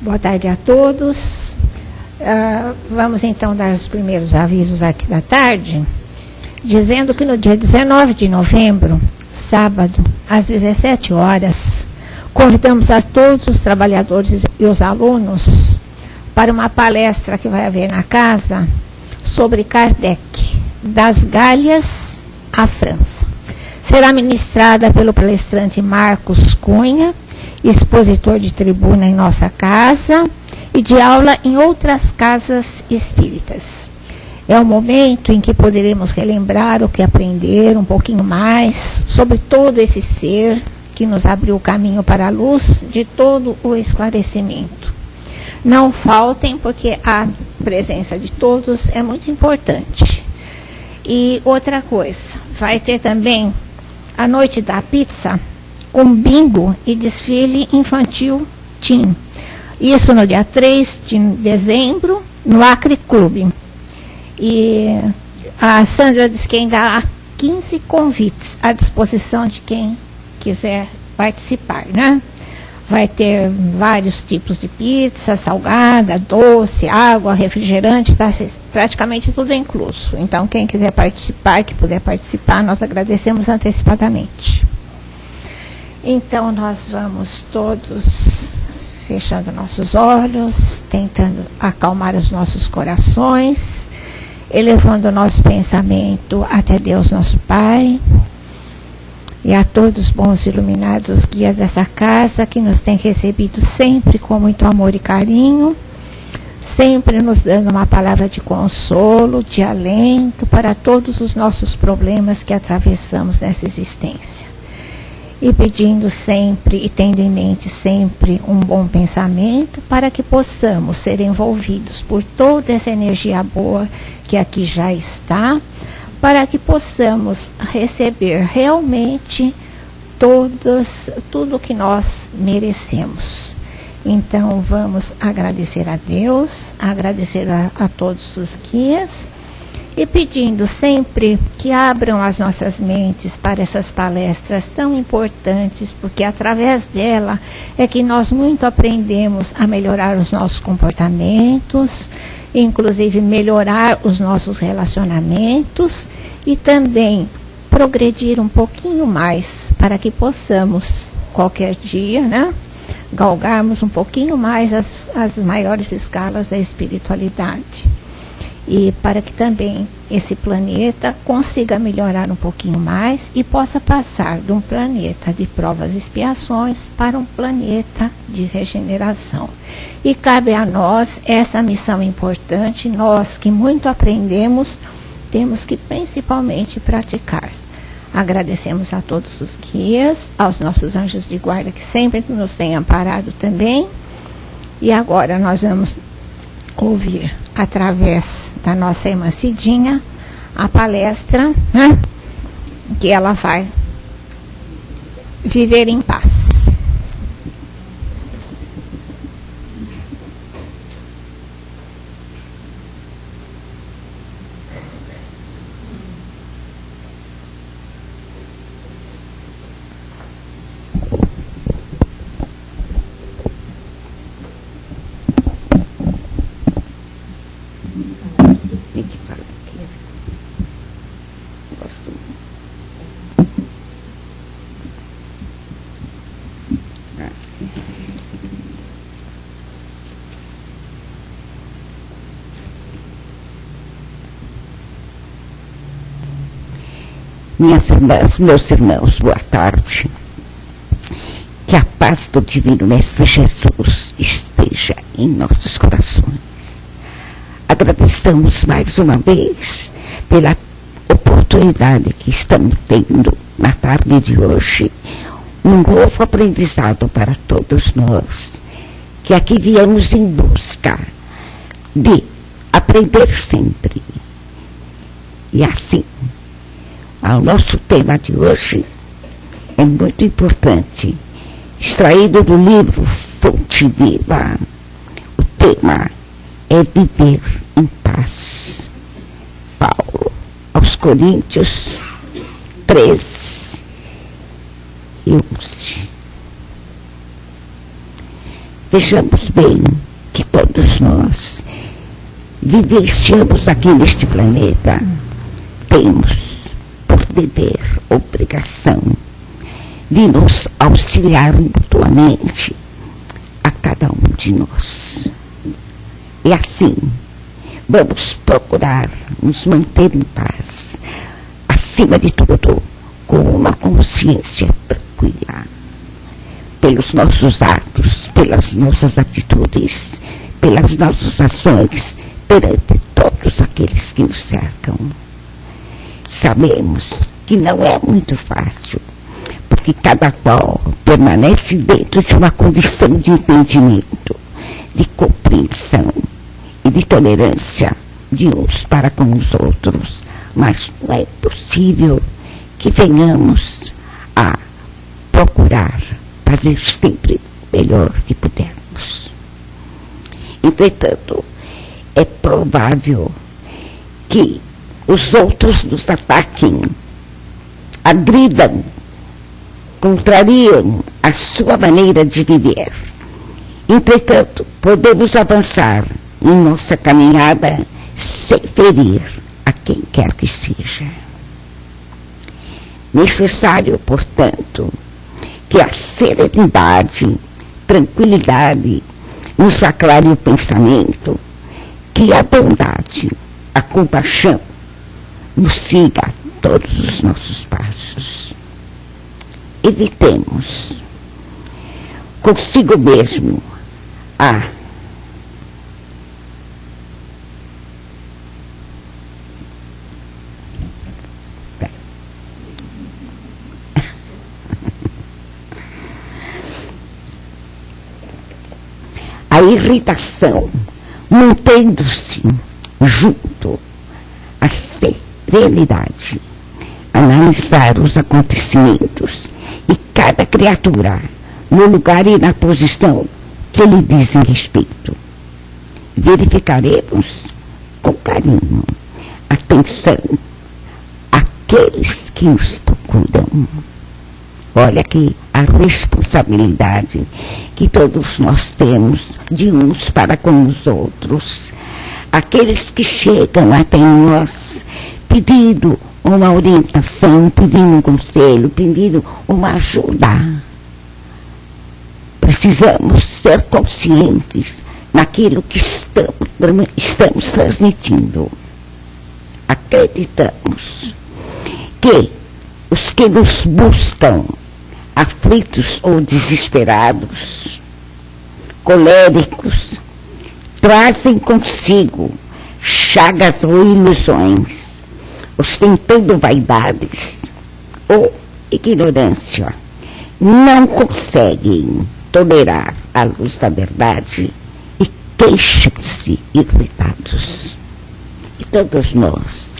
Boa tarde a todos. Vamos então dar os primeiros avisos aqui da tarde, dizendo que no dia 19 de novembro, sábado, às 17 horas, convidamos a todos os trabalhadores e os alunos para uma palestra que vai haver na casa sobre Kardec, das Galhas à França. Será ministrada pelo palestrante Marcos Cunha, expositor de tribuna em nossa casa e de aula em outras casas espíritas. É o momento em que poderemos relembrar o que aprender um pouquinho mais sobre todo esse ser que nos abriu o caminho para a luz de todo o esclarecimento. Não faltem, porque a presença de todos é muito importante. E outra coisa, vai ter também a noite da pizza, com bingo e desfile infantil teen. Isso no dia 3 de dezembro, no Acre Clube. E a Sandra disse que ainda há 15 convites à disposição de quem quiser participar, né? Vai ter vários tipos de pizza, salgada, doce, água, refrigerante, tá praticamente tudo incluso. Então, quem quiser participar, que puder participar, nós agradecemos antecipadamente. Então, nós vamos todos fechando nossos olhos, tentando acalmar os nossos corações, elevando o nosso pensamento até Deus, nosso Pai, e a todos os bons iluminados guias dessa casa, que nos têm recebido sempre com muito amor e carinho, sempre nos dando uma palavra de consolo, de alento para todos os nossos problemas que atravessamos nessa existência. E pedindo sempre e tendo em mente sempre um bom pensamento para que possamos ser envolvidos por toda essa energia boa que aqui já está, para que possamos receber realmente tudo que nós merecemos. Então vamos agradecer a Deus, agradecer a todos os guias, e pedindo sempre que abram as nossas mentes para essas palestras tão importantes, porque através dela é que nós muito aprendemos a melhorar os nossos comportamentos, inclusive melhorar os nossos relacionamentos e também progredir um pouquinho mais para que possamos, qualquer dia, né, galgarmos um pouquinho mais as maiores escalas da espiritualidade. E para que também esse planeta consiga melhorar um pouquinho mais e possa passar de um planeta de provas e expiações para um planeta de regeneração. E cabe a nós essa missão importante, nós que muito aprendemos, temos que principalmente praticar. Agradecemos a todos os guias, aos nossos anjos de guarda que sempre nos têm amparado também. E agora nós vamos ouvir, através da nossa irmã Cidinha, a palestra, né, que ela vai viver em paz. Minhas irmãs, meus irmãos, boa tarde. Que a paz do Divino Mestre Jesus esteja em nossos corações. Agradecemos mais uma vez pela oportunidade que estamos tendo na tarde de hoje, um novo aprendizado para todos nós, que aqui viemos em busca de aprender sempre. E assim, o nosso tema de hoje é muito importante, extraído do livro Fonte Viva. O tema é viver em paz. Paulo, aos Coríntios 13:11. Vejamos bem que todos nós vivenciamos aqui neste planeta, temos por dever, obrigação, de nos auxiliar mutuamente a cada um de nós. E assim, vamos procurar nos manter em paz, acima de tudo, com uma consciência tranquila, pelos nossos atos, pelas nossas atitudes, pelas nossas ações, perante todos aqueles que nos cercam. Sabemos que não é muito fácil, porque cada qual permanece dentro de uma condição de entendimento, de compreensão e de tolerância de uns para com os outros, mas não é possível que venhamos a procurar fazer sempre o melhor que pudermos. Entretanto, é provável que os outros nos ataquem, agridam, contrariam a sua maneira de viver. Entretanto, podemos avançar em nossa caminhada sem ferir a quem quer que seja. Necessário, portanto, que a serenidade, tranquilidade nos aclare o pensamento, que a bondade, a compaixão nos siga todos os nossos passos. Evitemos consigo mesmo a irritação, mantendo-se junto à serenidade, analisar os acontecimentos e cada criatura no lugar e na posição que lhe dizem respeito. Verificaremos com carinho, atenção, aqueles que nos procuram. Olha aqui a responsabilidade que todos nós temos de uns para com os outros. Aqueles que chegam até nós pedindo uma orientação, pedindo um conselho, pedindo uma ajuda. Precisamos ser conscientes naquilo que estamos transmitindo. Acreditamos que os que nos buscam aflitos ou desesperados, coléricos, trazem consigo chagas ou ilusões, ostentando vaidades ou ignorância, não conseguem tolerar a luz da verdade e queixam-se irritados. E todos nós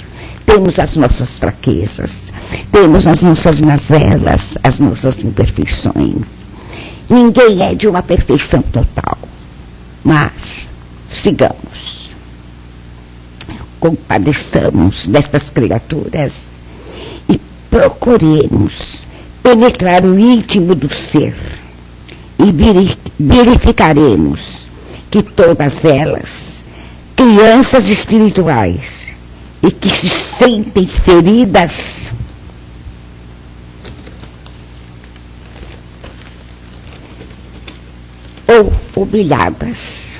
temos as nossas fraquezas, temos as nossas mazelas, as nossas imperfeições. Ninguém é de uma perfeição total, mas sigamos, compadeçamos destas criaturas e procuremos penetrar o íntimo do ser e verificaremos que todas elas, crianças espirituais, e que se sentem feridas, ou humilhadas.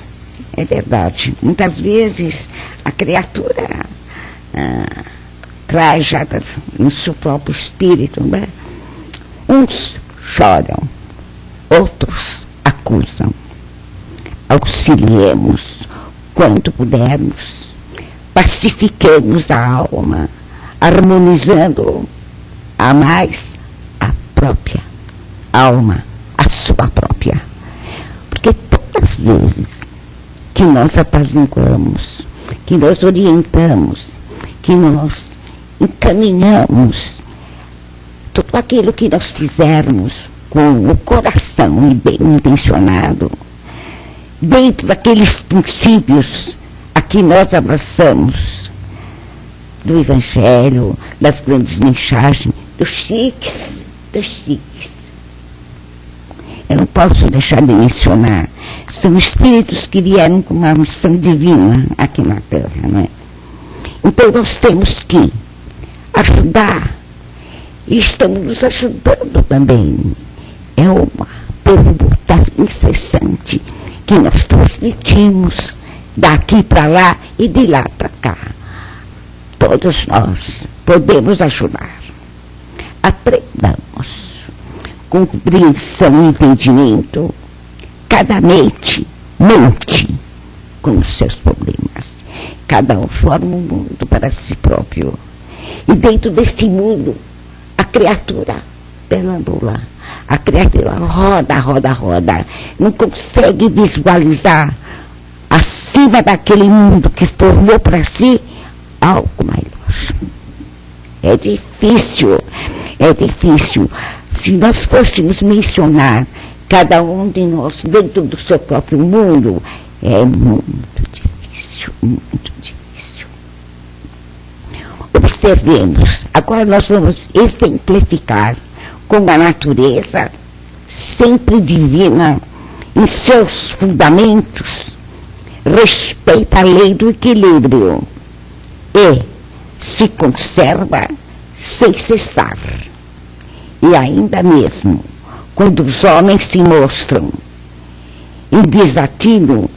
É verdade. Muitas vezes a criatura traz já no seu próprio espírito, né? Uns choram, outros acusam. Auxiliemos quanto pudermos. Pacifiquemos a alma, harmonizando a mais a própria alma, a sua própria. Porque todas as vezes que nós apaziguamos, que nós orientamos, que nós encaminhamos tudo aquilo que nós fizermos com o coração e bem intencionado, dentro daqueles princípios que nós abraçamos do Evangelho, das grandes mensagens, dos chiques. Eu não posso deixar de mencionar, são espíritos que vieram com uma missão divina aqui na Terra, não é? Então nós temos que ajudar, e estamos nos ajudando também. É uma pergunta incessante que nós transmitimos daqui para lá e de lá para cá. Todos nós podemos ajudar. Aprendamos, compreensão e entendimento. Cada mente com os seus problemas. Cada um forma um mundo para si próprio. E dentro deste mundo, a criatura perambula. A criatura roda. Não consegue visualizar acima daquele mundo que formou para si algo maior. É difícil. Se nós fôssemos mencionar cada um de nós dentro do seu próprio mundo, é muito difícil. Observemos. Agora nós vamos exemplificar como a natureza, sempre divina, em seus fundamentos, respeita a lei do equilíbrio e se conserva sem cessar. E ainda mesmo, quando os homens se mostram em desatino,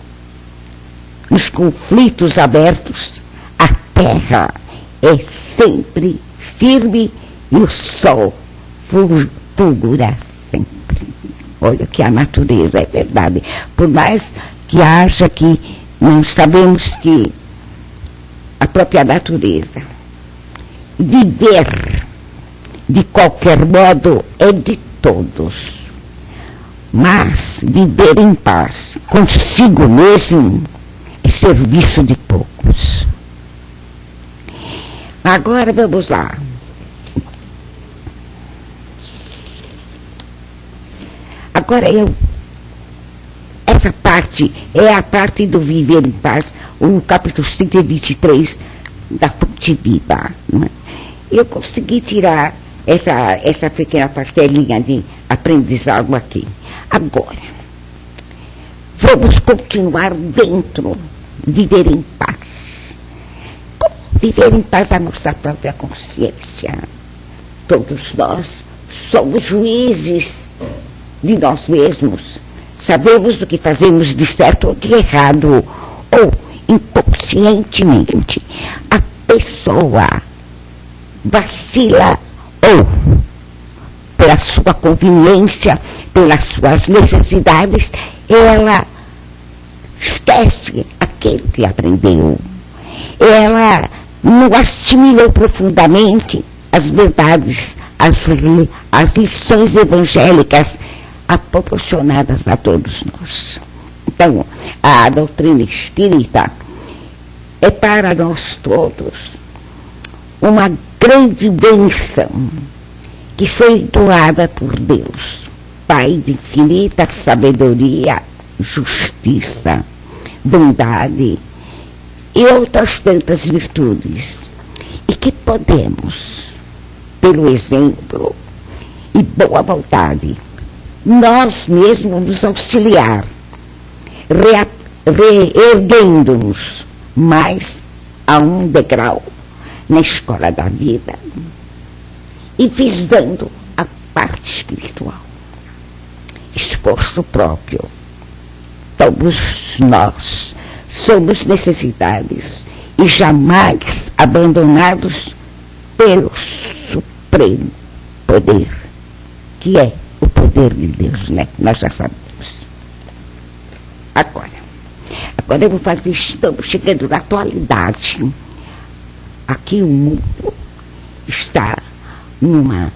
nos conflitos abertos, a terra é sempre firme e o sol fulgura sempre. Olha que a natureza é verdade. Por mais que haja que não sabemos que a própria natureza viver de qualquer modo é de todos. Mas viver em paz consigo mesmo é serviço de poucos. Agora vamos lá. Agora essa parte é a parte do viver em paz, o capítulo 123 da Fonte Viva. Né? Eu consegui tirar essa pequena parcelinha de aprendizado aqui. Agora, vamos continuar dentro, viver em paz. Como viver em paz a nossa própria consciência? Todos nós somos juízes de nós mesmos. Sabemos o que fazemos de certo ou de errado, ou inconscientemente. A pessoa vacila ou pela sua conveniência, pelas suas necessidades, ela esquece aquilo que aprendeu. Ela não assimilou profundamente as verdades, as lições evangélicas proporcionadas a todos nós. Então, a doutrina espírita é para nós todos uma grande bênção que foi doada por Deus, Pai de infinita sabedoria, justiça, bondade e outras tantas virtudes, e que podemos, pelo exemplo e boa vontade, nós mesmos nos auxiliar, reerguendo-nos mais a um degrau na escola da vida e visando a parte espiritual. Esforço próprio. Todos nós somos necessitados e jamais abandonados pelo supremo poder, que é o poder de Deus, né? Nós já sabemos. Agora eu vou fazer, estamos chegando na atualidade. Aqui o mundo está numa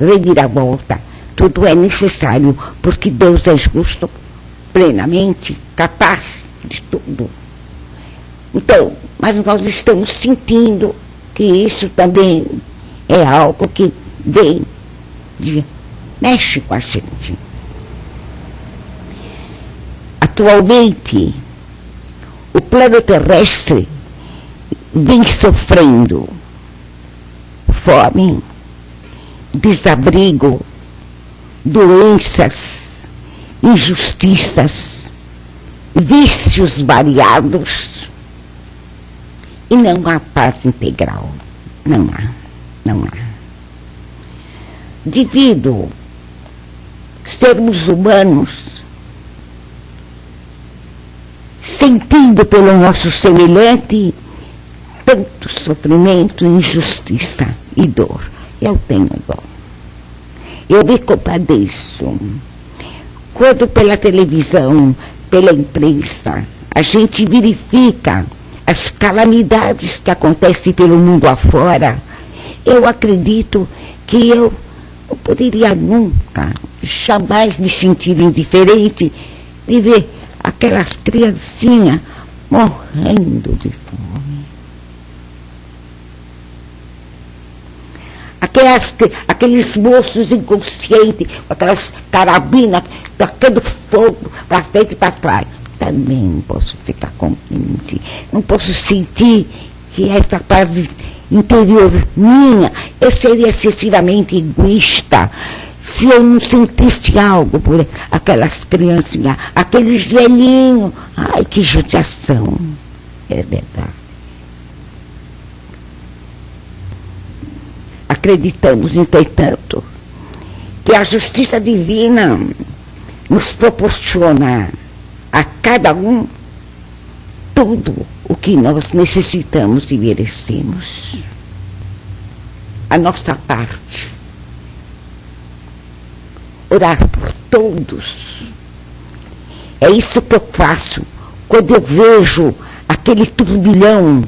reviravolta. Tudo é necessário, porque Deus é justo, plenamente capaz de tudo. Então, mas nós estamos sentindo que isso também é algo que vem mexe com a gente. Atualmente, o plano terrestre vem doenças, injustiças, vícios variados, e não há paz integral. Não há. Devido sermos humanos, sentindo pelo nosso semelhante tanto sofrimento, injustiça e dor. Eu tenho dor. Eu me compadeço. Quando pela televisão, pela imprensa, a gente verifica as calamidades que acontecem pelo mundo afora, eu acredito que eu não poderia nunca, jamais me sentir indiferente de ver aquelas criancinhas morrendo de fome. Aqueles moços inconscientes, com aquelas carabinas, tacando fogo para frente e para trás. Também não posso ficar contente. Não posso sentir que essa paz interior minha, eu seria excessivamente egoísta se eu não sentisse algo por aquelas criancinhas, aqueles velhinhos. Ai, que judiação. É verdade. Acreditamos, entretanto, que a justiça divina nos proporciona a cada um tudo o que nós necessitamos e merecemos. A nossa parte, orar por todos. É isso que eu faço quando eu vejo aquele turbilhão,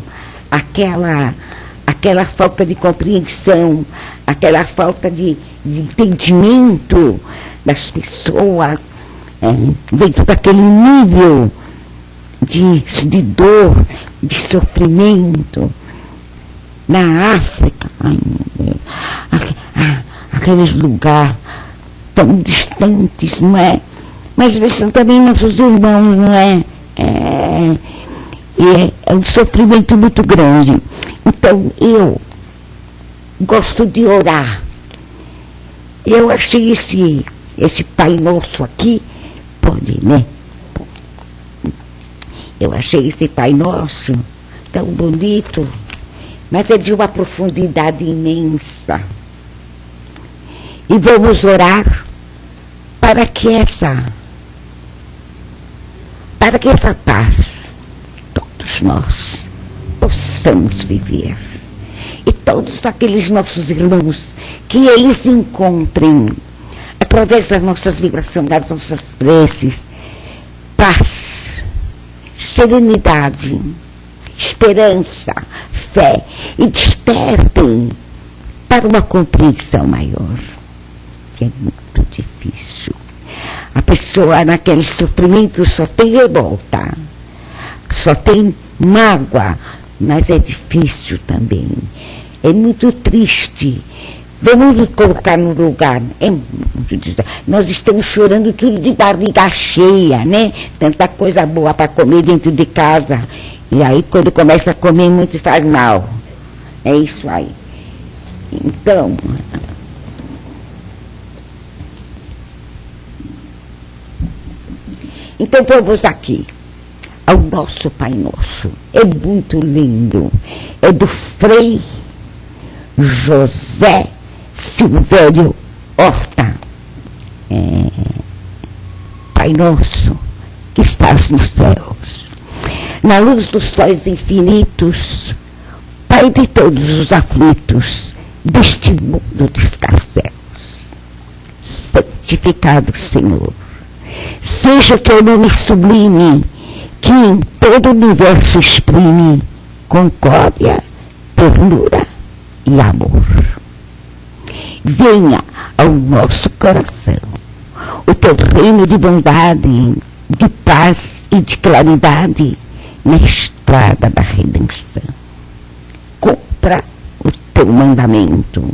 aquela falta de compreensão, aquela falta de entendimento das pessoas, dentro daquele nível de dor, de sofrimento. Na África, aqueles lugares tão distantes, não é? Mas são também nossos irmãos, não é? É um sofrimento muito grande. Então, eu gosto de orar. Eu achei esse Pai Nosso aqui, pode, né? Eu achei esse Pai Nosso tão bonito, mas é de uma profundidade imensa. E vamos orar para que essa paz, todos nós possamos viver. E todos aqueles nossos irmãos, que eles encontrem, através das nossas vibrações, das nossas preces, paz, serenidade, esperança, fé, e despertem para uma compreensão maior, que é muito difícil. A pessoa naquele sofrimento só tem revolta, só tem mágoa, mas é difícil também. É muito triste. Vamos nos colocar no lugar. É muito difícil. Nós estamos chorando tudo de barriga cheia, né? Tanta coisa boa para comer dentro de casa. E aí, quando começa a comer, muito faz mal. É isso aí. Então vamos aqui ao nosso Pai Nosso. É muito lindo. É do Frei José Silvério Horta. Pai Nosso, que estás nos céus, na luz dos sóis infinitos, Pai de todos os aflitos deste mundo de escarcéus. Santificado Senhor, seja o teu nome sublime, que em todo o universo exprime concórdia, ternura e amor. Venha ao nosso coração o teu reino de bondade, de paz e de claridade na estrada da redenção. Cumpra o teu mandamento,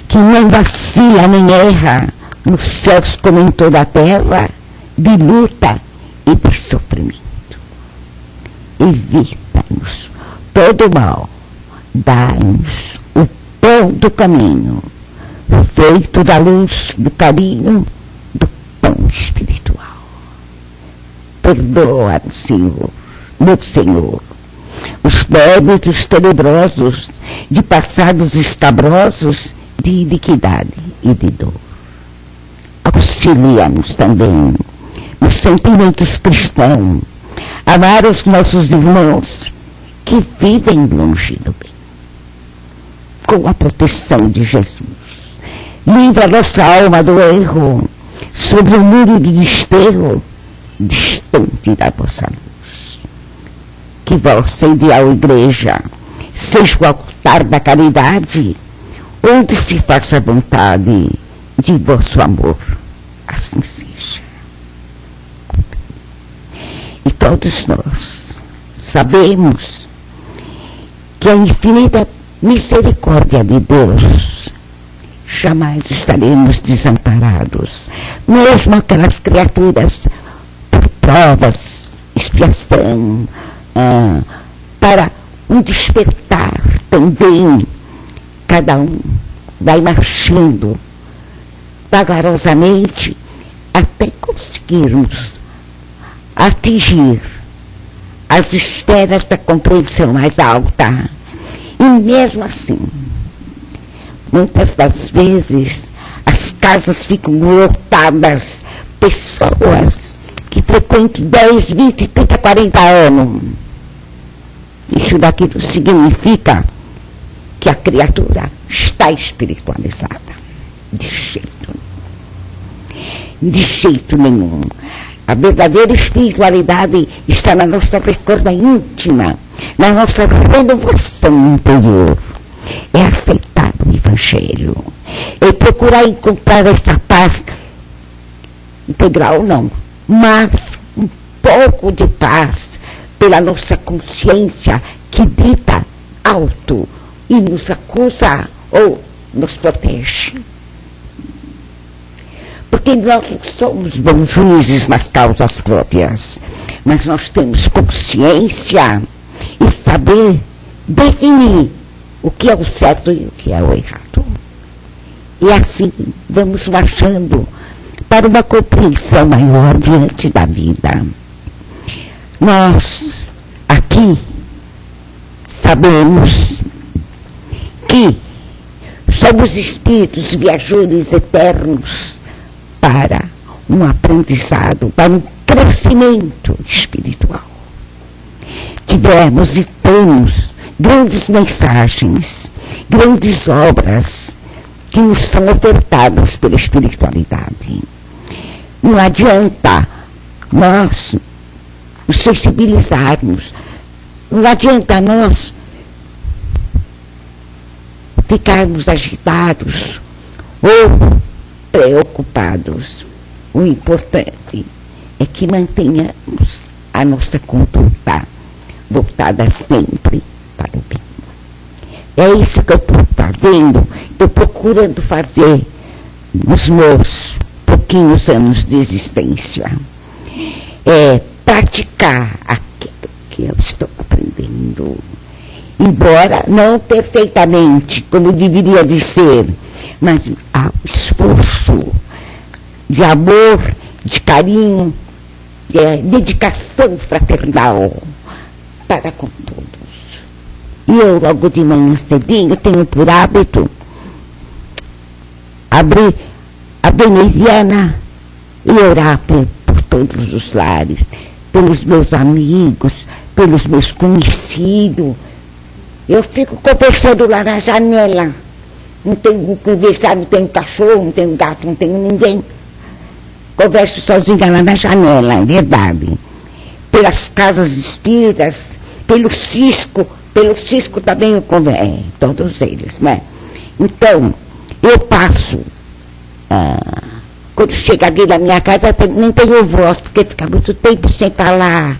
que não vacila nem erra, nos céus como em toda a terra, de luta e de sofrimento. Evita-nos todo o mal, dá-nos o pão do caminho, feito da luz, do carinho perdoa, Senhor, meu Senhor, os débitos tenebrosos de passados escabrosos de iniquidade e de dor. Auxilia-nos também nos sentimentos cristãos, amar os nossos irmãos que vivem longe do bem. Com a proteção de Jesus, livra nossa alma do erro, sobre o muro do desterro, distante da vossa luz. Que vossa ideal igreja seja o altar da caridade, onde se faça a vontade de vosso amor. Assim seja. E todos nós sabemos que a infinita misericórdia de Deus jamais estaremos desamparados, mesmo aquelas criaturas por provas, expiação, para um despertar também. Cada um vai marchando vagarosamente até conseguirmos atingir as esferas da compreensão mais alta. E mesmo assim, muitas das vezes, as casas ficam lotadas, pessoas que frequentam 10, 20, 30, 40 anos. Isso daquilo significa que a criatura está espiritualizada. De jeito nenhum. A verdadeira espiritualidade está na nossa recorda íntima, na nossa renovação interior. É aceitar o Evangelho, é procurar encontrar essa paz integral, não, mas um pouco de paz pela nossa consciência que dita alto e nos acusa ou nos protege. Porque nós não somos bons juízes nas causas próprias, mas nós temos consciência e saber definir o que é o certo e o que é o errado. E assim vamos marchando para uma compreensão maior diante da vida. Nós, aqui, sabemos que somos espíritos viajores eternos para um aprendizado, para um crescimento espiritual. Tivemos e temos grandes mensagens, grandes obras que nos são ofertadas pela espiritualidade. Não adianta nós nos sensibilizarmos, não adianta nós ficarmos agitados ou preocupados. O importante é que mantenhamos a nossa conduta voltada sempre para o bem. É isso que eu estou fazendo, estou procurando fazer nos meus pouquinhos anos de existência. É praticar aquilo que eu estou aprendendo. Embora não perfeitamente, como deveria de ser, mas há um esforço de amor, de carinho, de dedicação fraternal para com todos. E eu, logo de manhã cedinho, tenho por hábito abrir a veneziana e orar por todos os lares, pelos meus amigos, pelos meus conhecidos. Eu fico conversando lá na janela. Não tenho conversar, não tenho cachorro, não tenho gato, não tenho ninguém. Converso sozinha lá na janela, é verdade. Pelas casas espíritas, pelo Cisco também eu converso, todos eles, né? Então, eu passo, quando chega aqui na minha casa, nem tenho voz, porque fica muito tempo sem falar.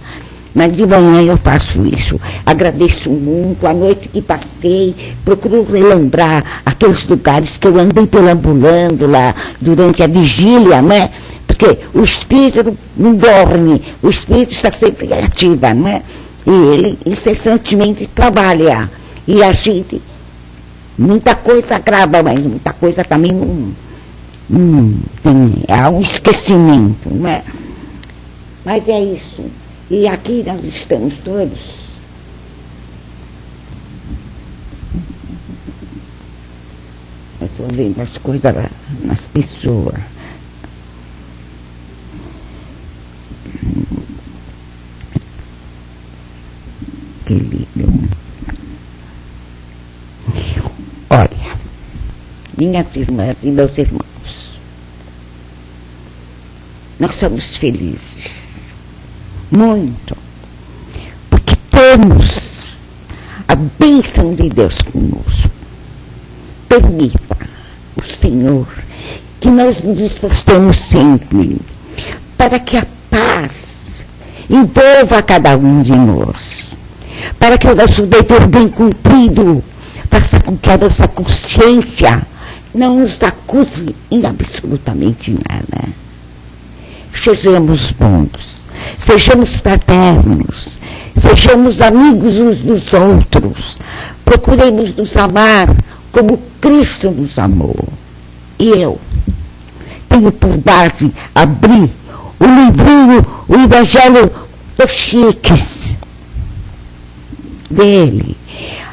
Mas de manhã eu faço isso. Agradeço muito, a noite que passei, procuro relembrar aqueles lugares que eu andei perambulando lá durante a vigília, né? Porque o espírito não dorme, o espírito está sempre ativo, né? E ele incessantemente trabalha. E a gente, muita coisa grava, mas muita coisa também há um esquecimento, né? Mas é isso. E aqui nós estamos todos. Eu estou vendo as coisas lá, nas pessoas. Que lindo. Olha, minhas irmãs e meus irmãos, nós somos felizes, muito, porque temos a bênção de Deus conosco. Permita o Senhor que nós nos esforcemos sempre para que a paz envolva cada um de nós, para que o nosso dever bem cumprido faça com que a nossa consciência não nos acuse em absolutamente nada. Sejamos bons, sejamos fraternos, sejamos amigos uns dos outros, procuremos nos amar como Cristo nos amou. E eu tenho por base abrir o livrinho, o Evangelho dos Chiques, dele.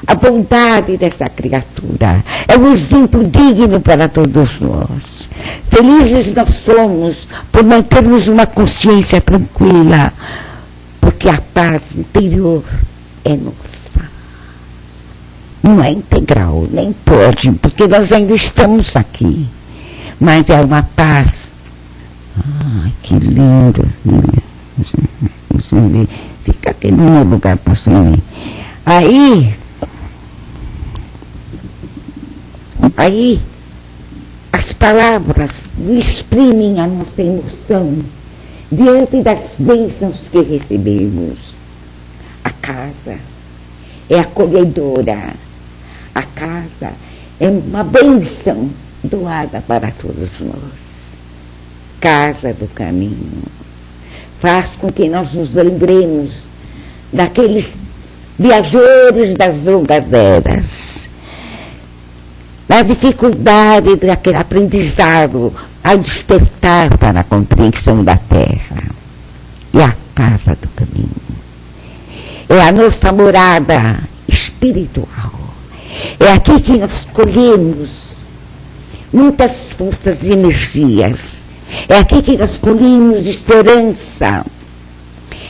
A bondade dessa criatura é um exemplo digno para todos nós. Felizes nós somos por mantermos uma consciência tranquila, porque a paz interior é nossa. Não é integral, nem pode, porque nós ainda estamos aqui. Mas é uma paz. Ai, que lindo. Fica aqui no meu lugar para você ver. Aí, as palavras exprimem a nossa emoção diante das bênçãos que recebemos. A casa é acolhedora. A casa é uma bênção doada para todos nós. Casa do caminho. Faz com que nós nos lembremos daqueles viajores das longas eras, da dificuldade daquele aprendizado a despertar para a compreensão da terra. E a casa do caminho é a nossa morada espiritual. É aqui que nós colhemos muitas forças e energias. É aqui que nós colhemos esperança.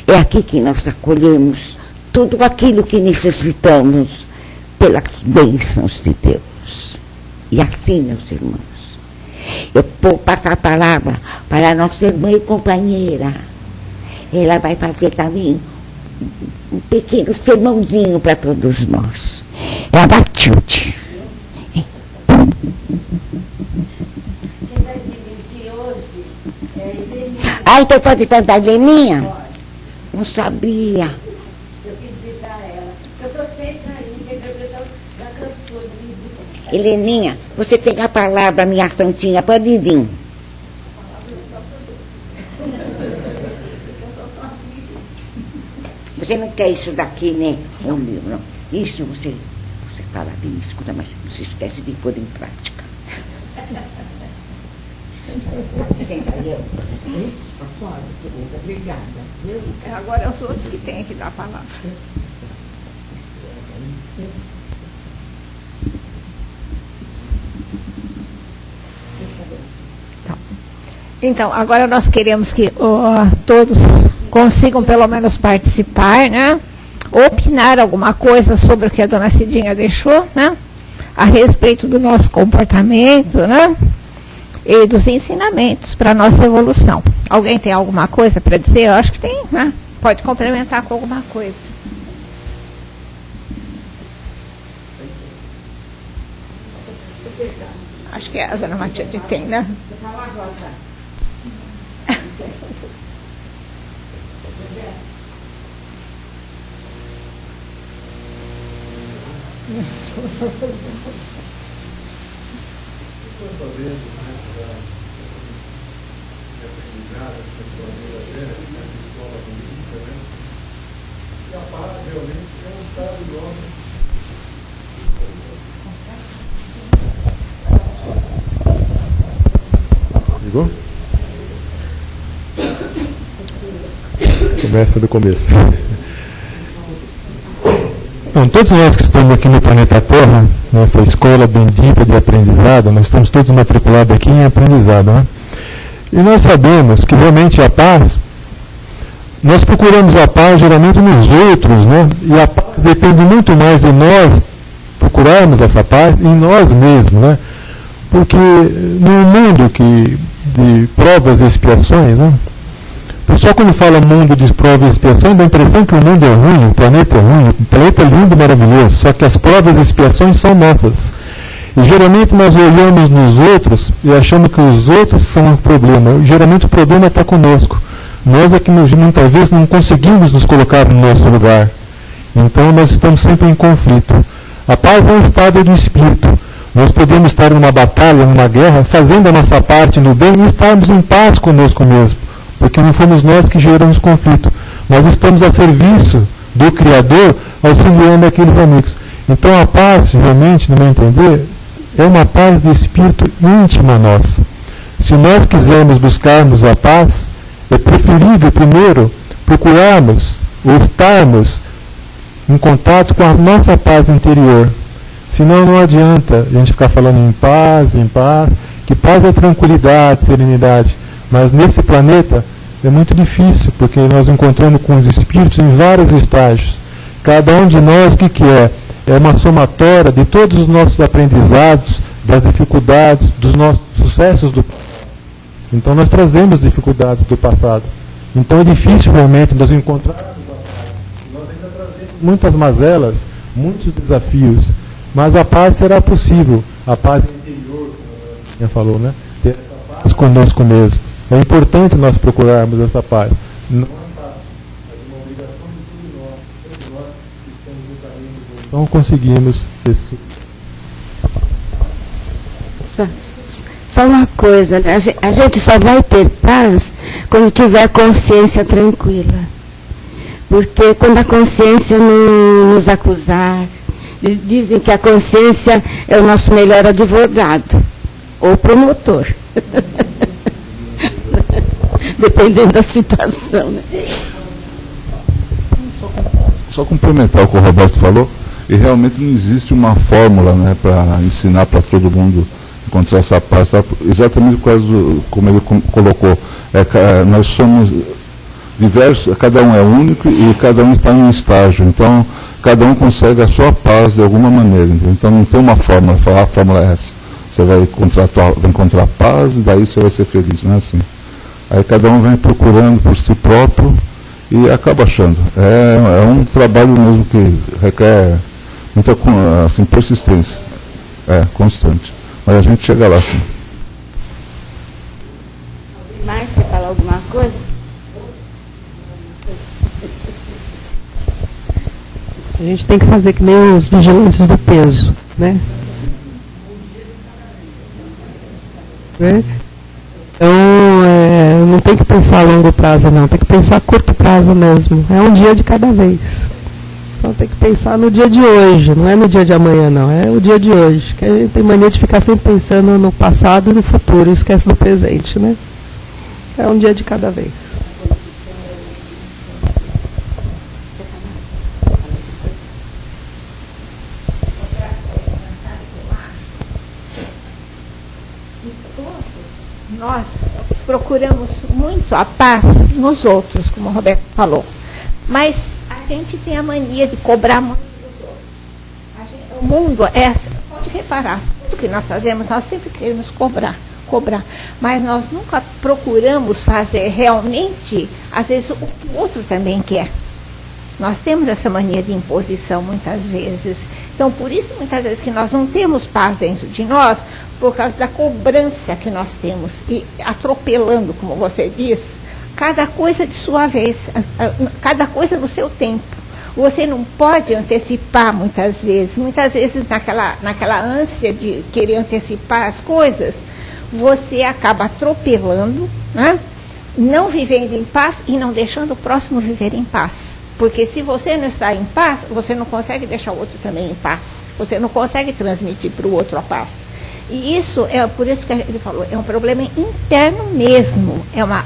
É aqui que nós acolhemos tudo aquilo que necessitamos pelas bênçãos de Deus. E assim, meus irmãos, eu vou passar a palavra para a nossa irmã e companheira. Ela vai fazer também um pequeno sermãozinho para todos nós. É a Matilde. Quem vai dirigir hoje é a Heleninha. Ah, então pode cantar Heleninha? Não sabia. Eu pedi para ela. Eu estou sempre aí, sempre a pessoa já cansou de me dizer. Heleninha, você tem a palavra, minha santinha, pode vir. Você não quer isso daqui, né? É um livro. Isso você fala bem, escuta, mas não se esquece de pôr em prática. Senta aí, obrigada. Agora é os outros que têm que dar a palavra. Então, agora nós queremos que todos consigam pelo menos participar, né? Opinar alguma coisa sobre o que a dona Cidinha deixou, né? A respeito do nosso comportamento, né? E dos ensinamentos para a nossa evolução. Alguém tem alguma coisa para dizer? Eu acho que tem, né? Pode complementar com alguma coisa. Acho que a dona Matilde tem, né? E a paz realmente é um estado de homem. Ligou? Começa do começo. Bom, todos nós que estamos aqui no planeta Terra, nessa escola bendita de aprendizado, nós estamos todos matriculados aqui em aprendizado, né? E nós sabemos que realmente a paz, nós procuramos a paz geralmente nos outros, né? E a paz depende muito mais de nós procurarmos essa paz em nós mesmos, né? Porque no mundo de provas e expiações, né? O pessoal, quando fala mundo de provas e expiações, dá a impressão que o mundo é ruim, o planeta é ruim, o planeta é lindo e maravilhoso, só que as provas e expiações são nossas. E geralmente nós olhamos nos outros e achamos que os outros são o problema. E, geralmente o problema está conosco. Nós é que muitas vezes não conseguimos nos colocar no nosso lugar. Então nós estamos sempre em conflito. A paz é um estado do espírito. Nós podemos estar numa batalha, numa guerra, fazendo a nossa parte no bem e estarmos em paz conosco mesmo. Porque não fomos nós que geramos conflito. Nós estamos a serviço do Criador, auxiliando aqueles amigos. Então a paz, realmente, no meu entender, é uma paz de espírito íntima nossa. Se nós quisermos buscarmos a paz, é preferível primeiro procurarmos ou estarmos em contato com a nossa paz interior. Senão não adianta a gente ficar falando em paz, que paz é tranquilidade, serenidade. Mas nesse planeta é muito difícil, porque nós encontramos com os espíritos em vários estágios. Cada um de nós, o que é? É uma somatória de todos os nossos aprendizados, das dificuldades, dos nossos sucessos do passado. Então nós trazemos dificuldades do passado. Então é difícil realmente nós encontrarmos a paz. Nós ainda trazemos muitas mazelas, muitos desafios, mas a paz será possível. A paz interior, como a Ana falou, né? Ter essa paz conosco mesmo. É importante nós procurarmos essa paz. Não é fácil, mas é uma obrigação de todos nós que estamos no caminho do bem. Então conseguimos esse. Só uma coisa, né? A gente só vai ter paz quando tiver consciência tranquila. Porque quando a consciência não nos acusar, dizem que a consciência é o nosso melhor advogado ou promotor. Dependendo da situação, né? Só complementar o que o Roberto falou, e realmente não existe uma fórmula, né, para ensinar para todo mundo encontrar essa paz, tá? Exatamente por causa como ele colocou, nós somos diversos, cada um é único e cada um está em um estágio, então cada um consegue a sua paz de alguma maneira, então não tem uma fórmula, falar a fórmula é essa, você vai encontrar paz e daí você vai ser feliz, não é assim. Aí cada um vem procurando por si próprio e acaba achando. É um trabalho mesmo que requer muita assim, persistência, constante. Mas a gente chega lá, sim. Mais quer falar alguma coisa? A gente tem que fazer que nem os vigilantes do peso, né? Então, não tem que pensar a longo prazo, não. Tem que pensar a curto prazo mesmo. É um dia de cada vez. Então, tem que pensar no dia de hoje. Não é no dia de amanhã, não. É o dia de hoje. Que a gente tem mania de ficar sempre pensando no passado e no futuro. E esquece do presente, né? É um dia de cada vez. Nós procuramos muito a paz nos outros, como o Roberto falou. Mas a gente tem a mania de cobrar muito dos outros. O mundo pode reparar, tudo que nós fazemos, nós sempre queremos cobrar. Mas nós nunca procuramos fazer realmente, às vezes, o que o outro também quer. Nós temos essa mania de imposição muitas vezes. Então, por isso, muitas vezes, que nós não temos paz dentro de nós, por causa da cobrança que nós temos, e atropelando, como você diz, cada coisa de sua vez, cada coisa no seu tempo. Você não pode antecipar muitas vezes naquela ânsia de querer antecipar as coisas, você acaba atropelando, né? Não vivendo em paz e não deixando o próximo viver em paz. Porque se você não está em paz, você não consegue deixar o outro também em paz. Você não consegue transmitir para o outro a paz. E isso é por isso que ele falou, é um problema interno mesmo, é uma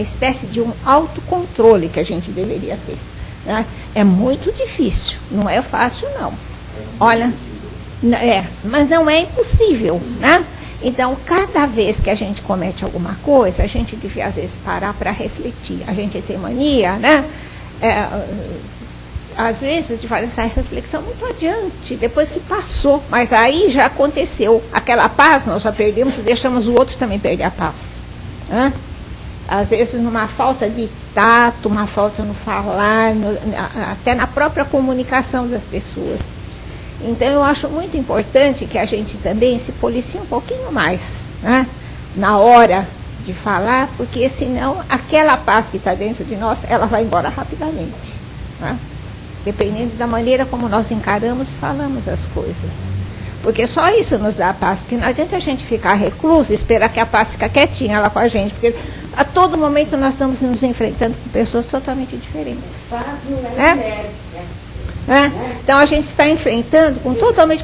espécie de um autocontrole que a gente deveria ter. Né? É muito difícil, não é fácil não. Olha, mas não é impossível, né? Então, cada vez que a gente comete alguma coisa, a gente devia às vezes parar para refletir. A gente tem mania, né? Às vezes, de fazer essa reflexão muito adiante, depois que passou. Mas aí já aconteceu. Aquela paz nós já perdemos e deixamos o outro também perder a paz. Né? Às vezes, numa falta de tato, uma falta no falar, até na própria comunicação das pessoas. Então, eu acho muito importante que a gente também se policie um pouquinho mais, né? Na hora de falar, porque senão aquela paz que está dentro de nós, ela vai embora rapidamente. Né? Dependendo da maneira como nós encaramos e falamos as coisas. Porque só isso nos dá a paz, porque não adianta a gente ficar recluso e esperar que a paz fique quietinha lá com a gente, porque a todo momento nós estamos nos enfrentando com pessoas totalmente diferentes. Paz não é inércia. Então a gente está enfrentando com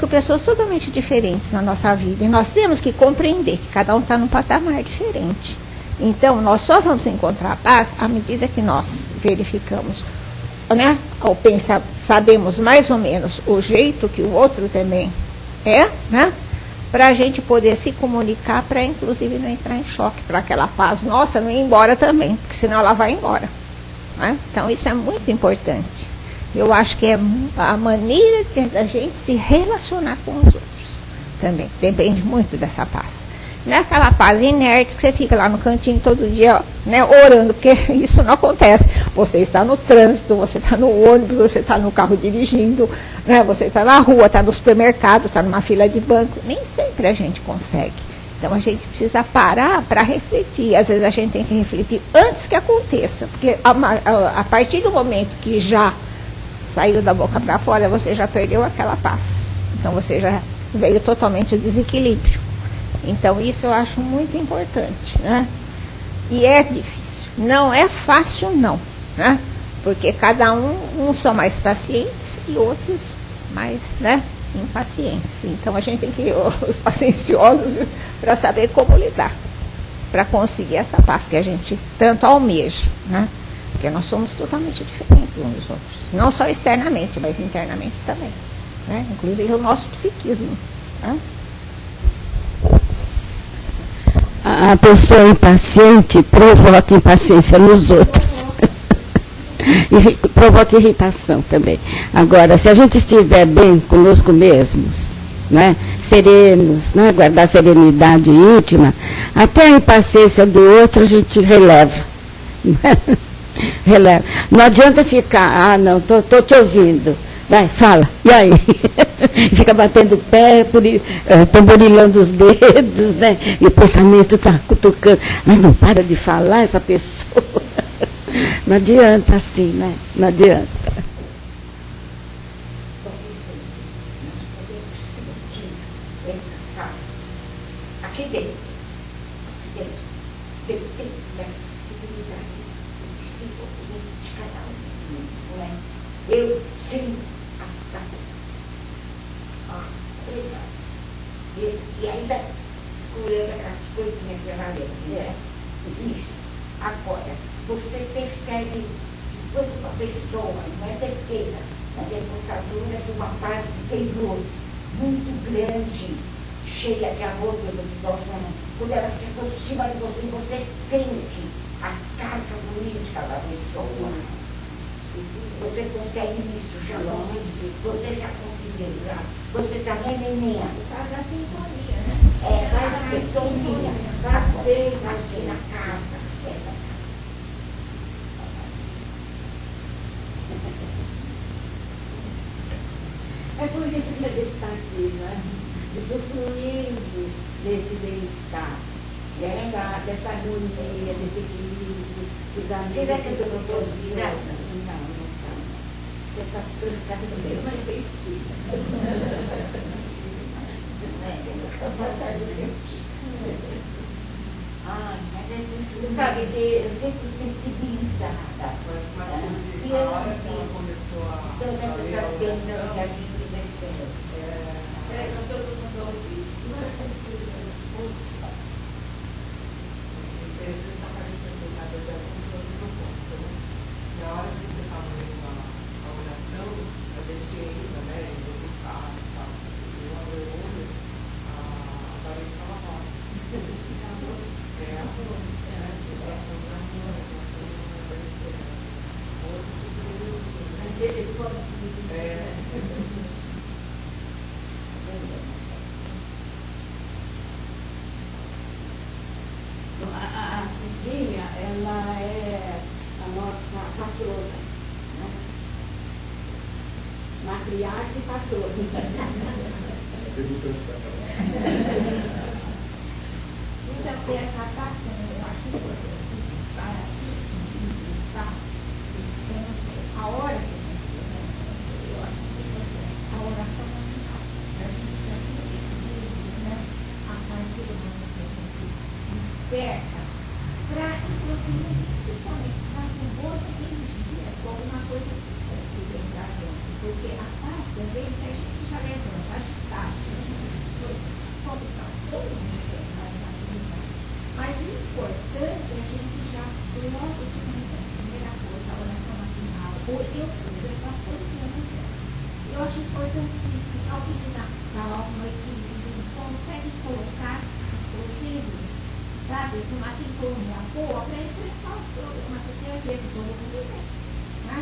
pessoas totalmente diferentes na nossa vida. E nós temos que compreender que cada um está num patamar diferente. Então nós só vamos encontrar a paz à medida que nós verificamos, né? Ou sabemos mais ou menos o jeito que o outro também é, né? Para a gente poder se comunicar, para inclusive não entrar em choque, para aquela paz nossa não ir embora também, porque senão ela vai embora. Né? Então isso é muito importante. Eu acho que é a maneira da gente se relacionar com os outros também. Depende muito dessa paz. Não é aquela paz inerte que você fica lá no cantinho todo dia, né, orando, porque isso não acontece. Você está no trânsito, você está no ônibus, você está no carro dirigindo, né, você está na rua, está no supermercado, está numa fila de banco. Nem sempre a gente consegue. Então a gente precisa parar para refletir. Às vezes a gente tem que refletir antes que aconteça. Porque a partir do momento que já saiu da boca para fora, você já perdeu aquela paz. Então você já veio totalmente o desequilíbrio. Então isso eu acho muito importante, né? E é difícil. Não é fácil não, né? Porque cada uns são mais pacientes e outros mais, né, impacientes. Então a gente tem que ir os pacienciosos para saber como lidar, para conseguir essa paz que a gente tanto almeja, né? Porque nós somos totalmente diferentes uns dos outros. Não só externamente, mas internamente também. Né? Inclusive o nosso psiquismo. Né? A pessoa impaciente provoca impaciência nos outros. E provoca irritação também. Agora, se a gente estiver bem conosco mesmos, né, serenos, né, guardar serenidade íntima, até a impaciência do outro a gente releva. Releva. Não adianta ficar, não, tô te ouvindo. Vai, fala. E aí? Fica batendo o pé, tamborilando os dedos, né? E o pensamento está cutucando. Mas não para de falar essa pessoa. Não adianta assim, né? Não adianta. Aqui dentro. Eu tenho a paz. E ainda curando aquelas coisinhas que ela lembra. Isso. Agora, você percebe que quando uma pessoa não é perfeita, na demonstradora de uma paz interior muito grande, cheia de amor pelo próximo, quando ela se aproxima de você, você sente a carga política da pessoa. Você consegue isso, já conseguiu, você já conseguiu, já. Você também, menina. Faz a sintonia, né? Faz a sintonia, faz bem na casa. É por isso que a gente está aqui, né? Usufruindo desse bem-estar, dessa harmonia, desse equilíbrio, dos amigos. Será que eu não estou virada? Não está. Você está ficando no meio, mas tem sim. Sabe, eu fico sensibilizada. E eu não começou a que a gente recebeu. A Cidinha, ela é a nossa patrona, né? Matriarca e patrona. Então, essa bacana, eu acho importante estar aqui, tá? Eu não sei, a hora que a gente eu acho que é a oração final. A gente sempre né? A parte do mundo que a gente desperta para, inclusive, se conectar com outra energia, com alguma coisa que vem da gente. Porque a parte, às vezes, a gente já levanta, agitado, como está todo mundo. Mas o importante é a gente já logo de manhã, primeira coisa, a oração matinal, ou eu uma coisa que eu não quero. Eu acho importantíssimo, alguém que dá calma, equilíbrio, consegue colocar o filho, sabe, numa sintonia boa para enfrentar os problemas que tem às vezes todo mundo tem, né?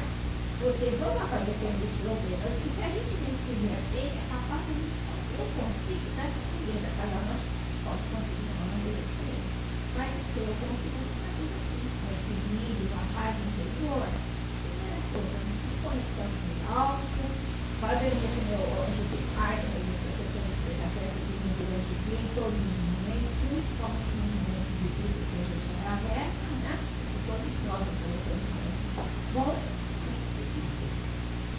Porque vão aparecendo os problemas e se a gente não estiver bem, é capaz de eu consigo dar essa comida, cada um pode conseguir de uma maneira diferente. Mas eu consigo fazer assim, com equilíbrio, uma paz interior, primeira coisa, me conectando com o alto, fazendo com o meu anjo de guarda, meu protetor de desafio de mim durante o dia, em todos os momentos, principalmente nos momentos difíceis que a gente atravessa, né? E todos nós atravessamos momentos bons,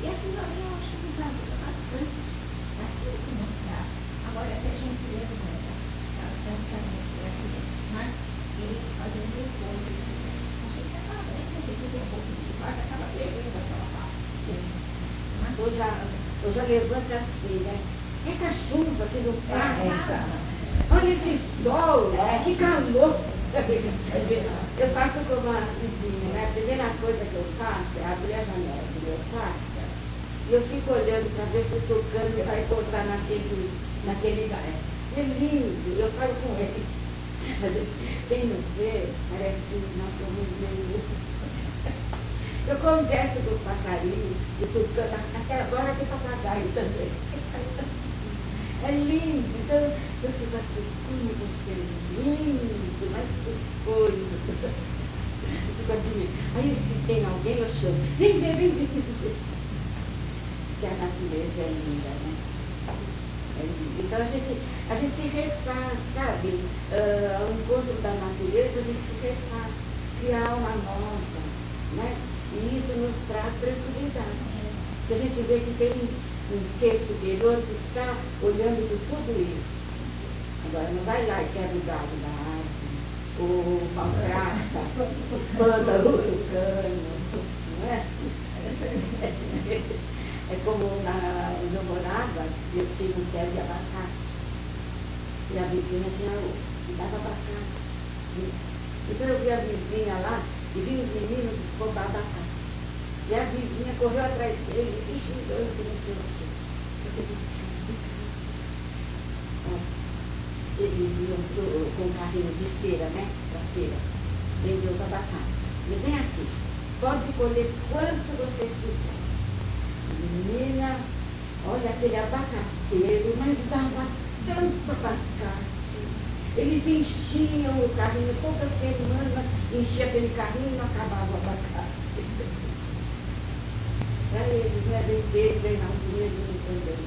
e aquilo ali eu acho que nos ajuda bastante, aquilo que mostrar. Agora, se a gente levanta, praticamente, né? E fazendo coisas, a gente acaba, né? A gente tem um pouco de paz, acaba perdendo aquela parte. Eu já levanto assim, né? Essa chuva que não passa, olha esse sol, que calor. Eu faço como a Cidinha, né? A primeira coisa que eu faço é abrir a janela do meu quarto e eu fico olhando para ver se o tucano vai pousar naquele lugar. É lindo, eu falo com ele. Tem no ser, parece que nós somos meio. Eu converso com os passarinhos, o tucano, até agora tem papagaio também. É lindo, então eu fico assim, como você é lindo, mas que coisa. Eu fico assim, aí se tem alguém eu chamo, vem ver. Porque a natureza é linda, né? Então a gente se refaz, sabe? Ao encontro da natureza, a gente se refaz, criar uma nova, né? E isso nos traz tranquilidade. Porque a gente vê que tem um ser superior que está olhando por tudo isso. Agora não vai lá e quebra o galho da árvore, ou maltrata, espanta o tucano, não é? É como onde eu morava, eu tinha um pé de abacate. E a vizinha tinha outro, e dava abacate. Então eu vi a vizinha lá e vi os meninos roubar abacate. E a vizinha correu atrás dele e xingando que não sei o quê. Eles iam com um carrinho de feira, né? Para feira. Vender os abacates. E vem aqui, pode colher quanto vocês quiserem. Menina, olha aquele abacateiro, mas dava tanto abacate. Eles enchiam o carrinho toda semana, enchia aquele carrinho e não acabava o abacate. Para eles, né? Vender, treinar o dinheiro também.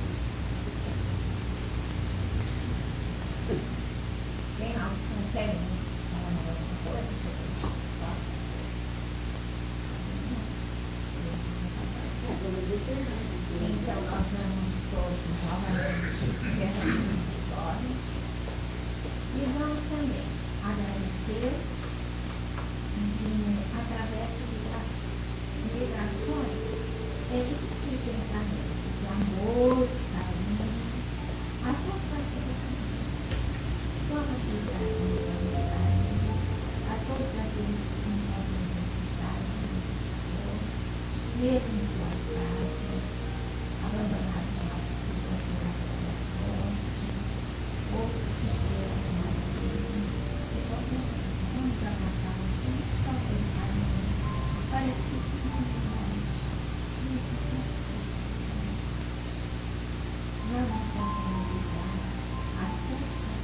Tem algo que não tem, alguma coisa? Então, nós vamos todos novamente encerrando o episódio e vamos também agradecer através de vibrações de pensamento de amor, carinho, Vamos lembrar com caridade a todos aqueles que se encontram necessitados de mesmo em suas casas, abandonados nossos filhos na morte, outros que serão nascidos, e vamos abraçar os filhos para pensar para que se sintam mais. Vamos conscientizar a força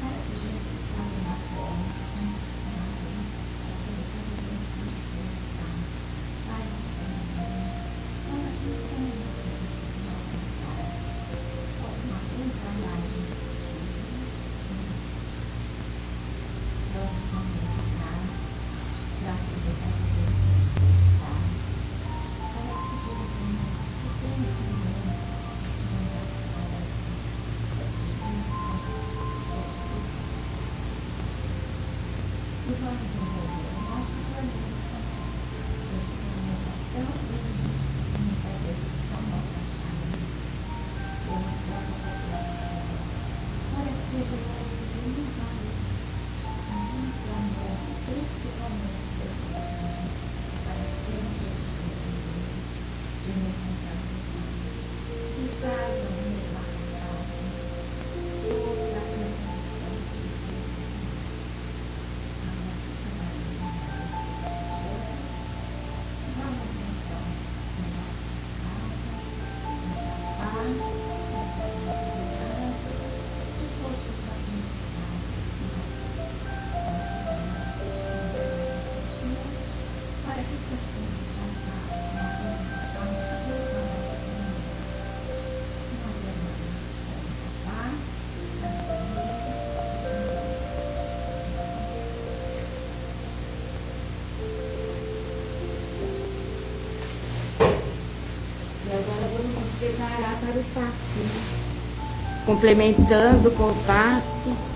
para que Jesus saia na porta, preparar para o passe, complementando com o passe.